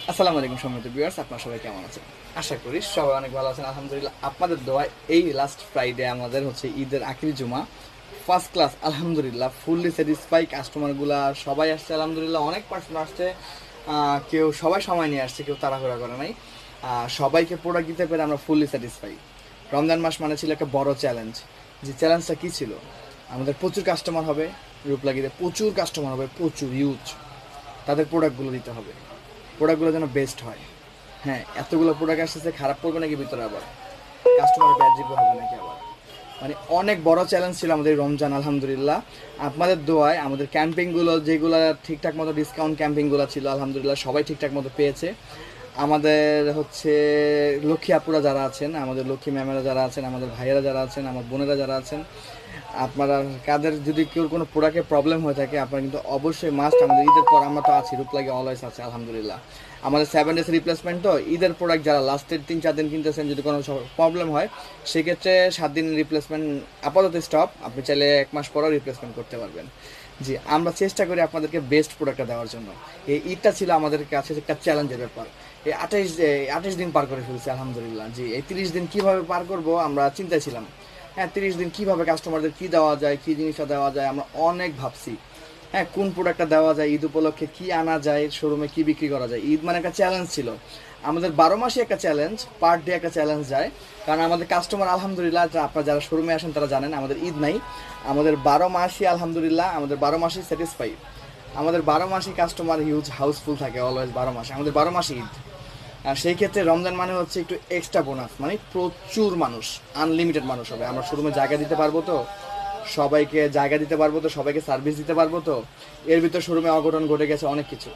আসসালামু আলাইকুম সম্মানিত ভিউয়ার্স, আপনারা সবাই কেমন আছেন? আশা করি সবাই অনেক ভালো আছেন আলহামদুলিল্লাহ। আপনাদের দোয়ায় এই লাস্ট ফ্রাইডে আমাদের হচ্ছে ঈদের আখিরি জুমা, ফার্স্ট ক্লাস আলহামদুলিল্লাহ, ফুললি স্যাটিসফাই। কাস্টমারগুলা সবাই আসছে আলহামদুলিল্লাহ, অনেক পার্সন আসছে। কেউ সবাই সময় নিয়ে আসছে, কেউ তাড়াহুড়া করে নাই। সবাইকে প্রোডাক্ট দিতে পেরে আমরা ফুললি স্যাটিসফাই। রমজান মাস মানে ছিল একটা বড় চ্যালেঞ্জ। যে চ্যালেঞ্জটা কী ছিল? আমাদের প্রচুর কাস্টমার হবে, রূপলাগিতে প্রচুর কাস্টমার হবে, প্রচুর ইউজ। তাদের প্রোডাক্টগুলো দিতে হবে, প্রোডাক্টগুলো যেন বেস্ট হয়। হ্যাঁ, এতগুলো প্রোডাক্ট আসতেছে, খারাপ পড়বে নাকি ভিতরে, আবার কাস্টমার ব্যাড রিভিউ হবে নাকি আবার। মানে অনেক বড় চ্যালেঞ্জ ছিল আমাদের রমজান আলহামদুলিল্লাহ। আপনাদের দোয়ায় আমাদের ক্যাম্পিংগুলো যেগুলো ঠিকঠাক মতো ডিসকাউন্ট ক্যাম্পিংগুলো ছিল আলহামদুলিল্লাহ সবাই ঠিকঠাক মতো পেয়েছে। আমাদের হচ্ছে লক্ষ্মী আপুরা যারা আছেন, আমাদের লক্ষ্মী ম্যামেরা যারা আছেন, আমাদের ভাইয়েরা যারা আছেন, আমার বোনেরা যারা আছেন, আপনারা কাদের যদি কেউ কোনো প্রোডাক্টে প্রবলেম হয়ে থাকে, আপনারা কিন্তু অবশ্যই মাস্ট, আমাদের ঈদের পর আমরা তো আছি, রূপলাগি অলওয়েজ আছে আলহামদুলিল্লাহ। আমাদের 7 ডেজ রিপ্লেসমেন্ট, তো ঈদের প্রোডাক্ট যারা লাস্টের 3-4 দিন কিনতেছেন, যদি কোনো প্রবলেম হয় সেক্ষেত্রে 7 দিন রিপ্লেসমেন্ট আপাতত স্টপ। আপনি চাইলে 1 মাস পরও রিপ্লেসমেন্ট করতে পারবেন। জি, আমরা চেষ্টা করি আপনাদেরকে বেস্ট প্রোডাক্টটা দেওয়ার জন্য। এই ঈদটা ছিল আমাদের কাছে একটা চ্যালেঞ্জের ব্যাপার। এই 28 দিন পার করে ফেলছি আলহামদুলিল্লাহ। জি, এই 30 দিন কীভাবে পার করব আমরা চিন্তায় ছিলাম। হ্যাঁ, 30 দিন কীভাবে কাস্টমারদের কী দেওয়া যায়, কী জিনিসটা দেওয়া যায়, আমরা অনেক ভাবছি। হ্যাঁ, কোন প্রোডাক্টটা দেওয়া যায়, ঈদ উপলক্ষে কী আনা যায়, শোরুমে কী বিক্রি করা যায়। ঈদ মানে একটা চ্যালেঞ্জ ছিল আমাদের, 12 মাসে একটা চ্যালেঞ্জ, পার ডে একটা চ্যালেঞ্জ যায়। কারণ আমাদের কাস্টমার আলহামদুলিল্লাহ, আপনারা যারা শোরুমে আসেন তারা জানেন আমাদের ঈদ নাই। আমাদের 12 মাসই আলহামদুলিল্লাহ, আমাদের 12 মাসই স্যাটিসফাই। আমাদের 12 মাসই কাস্টমার হিউজ হাউসফুল থাকে অলওয়েজ। 12 মাসে আমাদের 12 মাসই ঈদ। আর সেই ক্ষেত্রে রমজান মানে হচ্ছে একটু এক্সট্রা বোনাস, মানে প্রচুর মানুষ, আনলিমিটেড মানুষ হবে। আমরা শোরুমে জায়গা দিতে পারবো তো, সবাইকে জায়গা দিতে পারবো তো, সবাইকে সার্ভিস দিতে পারবো তো। এর ভিতর শোরুমে অঘটন ঘটে গেছে অনেক কিছু,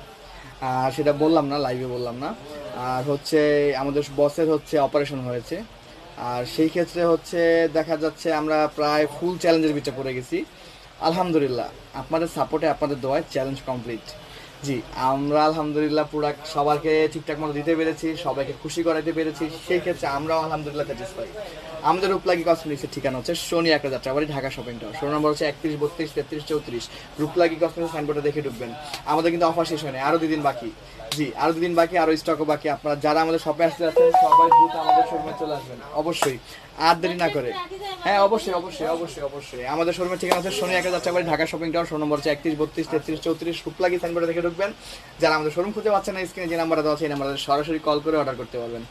আর সেটা বললাম না, লাইভে বললাম না। আর হচ্ছে আমাদের বসের হচ্ছে অপারেশন হয়েছে, আর সেই ক্ষেত্রে হচ্ছে দেখা যাচ্ছে আমরা প্রায় ফুল চ্যালেঞ্জের ভিতরে পড়ে গেছি। আলহামদুলিল্লাহ আপনাদের সাপোর্টে, আপনাদের দোয়ায় চ্যালেঞ্জ কমপ্লিট। জি, আমরা আলহামদুলিল্লাহ প্রোডাক্ট সবাইকে ঠিকঠাক মতো দিতে পেরেছি, সবাইকে খুশি করাতে পেরেছি। সেই ক্ষেত্রে আমরাও আলহামদুলিল্লাহ স্যাটিসফাই। আমাদের রূপলাগি কসমেটিক্সের ঠিকানা হচ্ছে শনি একটা Jatrabari, Dhaka shopping town. Showroom নম্বর হচ্ছে 31 32 33 34। রূপলাগি কসমেটিক্স সাইনবোর্ডে দেখে ঢুকবেন। আমাদের কিন্তু অফার শেষ হয়নি, আরও 2 দিন বাকি। জি, আরও 2 দিন বাকি, আরও স্টকও বাকি। আপনারা যারা আমাদের শপে আসতে যাচ্ছেন সবাই দ্রুত আমাদের শোরুমে চলে আসবেন অবশ্যই, আর দেরি না করে। হ্যাঁ, অবশ্যই অবশ্যই অবশ্যই অবশ্যই। আমাদের শোরুমের ঠিকানা হচ্ছে শনি একটা Jatrabari, Dhaka shopping town. Showroom নম্বর হচ্ছে 31 32 33 34। রূপলাগি সাইনবোর্ডে দেখে ঢুকবেন। যারা আমাদের শোরুম খুঁজে পাচ্ছেন না, স্ক্রিনে যে নাম্বারটা দেওয়া আছে এই নাম্বারে সরাসরি কল করে অর্ডার করতে পারবেন।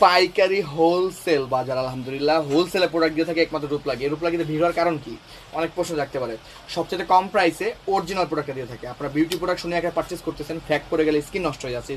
পাইকারি হোলসেল বাজার আলহামদুলিল্লাহ, হোলসেলে প্রোডাক্ট দিয়ে থাকে একমাত্র রূপলাগি। রূপলাগিতে ভিড় হওয়ার কারণ কি, অনেক প্রশ্ন থাকতে পারে। সবচেয়ে কম প্রাইসে অরিজিনাল প্রোডাক্ট দিয়ে থাকে। আপনারা বিউটি প্রোডাক্ট শুনে একটা পারচেস করতেছেন, ফ্যাক করে গেলে স্কিন নষ্ট হয়ে যাচ্ছে।